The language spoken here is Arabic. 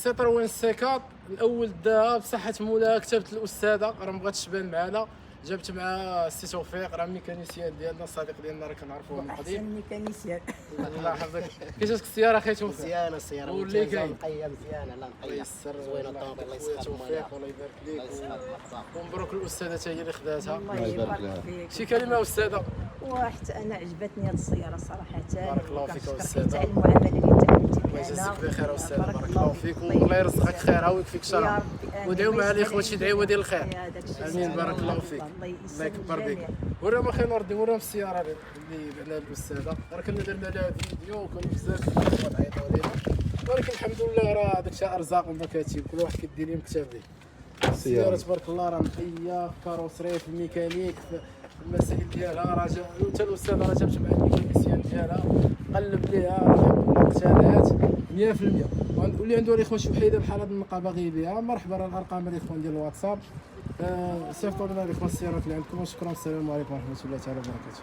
سيتروين سيكات الاول داها بصحه مولاها، كتبت الاستاذه راه مبغاتش تبان معنا، جبت مع السي توفيق راه ميكانيسيان ديالنا، الصديق ديالنا راه كنعرفوه من قديم. احسن ميكانيسيان. الله يحفظك. كي جاتك السياره اخي توفيق؟ مزيانه السياره واللي ممتازه كاين نقيه مزيانه. لا الله نقيه يسر زوينه الطوموبيل. الله يسخر توفيق الله يبارك الله ليك يسخر مرحبا. ومبروك الاستاذه حتى هي اللي خداتها. الله يبارك فيك. شي كلمه استاذه؟ وحتى انا عجبتني هذه السياره صراحه. بارك الله فيك وكنشكرك أستاذة. على المعامله اللي تعاملتي الله يجازيك معنا. بخير استاذ، بارك الله فيك والله يرزقك خيرها ويكفيك شرها، ودعيو مع الاخوه شي دعيوه ديال الخير. امين بارك الله فيك. الله يكبر بك. وراهم اخي نور الدين، وراهم السياره اللي بعنا الاستاذه، راه كنا درنا لها فيديو وكانوا بزاف ديال الاخوان عيطوا علينا، ولكن الحمد لله راه داكشي ارزاق ومكاتب، كل واحد كيدير اللي مكتب ليه. السياره تبارك الله راه نقيه في كاروسري في الميكانيك في المسائل ديالها، راه حتى الاستاذ راه جابت مع الميكانيسيان ديالها قلب ليها، راه اقتنعت 100%. واللي عنده الاخوان شي وحيده بحال هاد النقابه غيبيها مرحبا، راه الارقام الاخوان ديال الواتساب. صيفطوا لنا الاخوان السيارات اللي عندكم، وشكرا. السلام عليكم ورحمه الله تعالى وبركاته.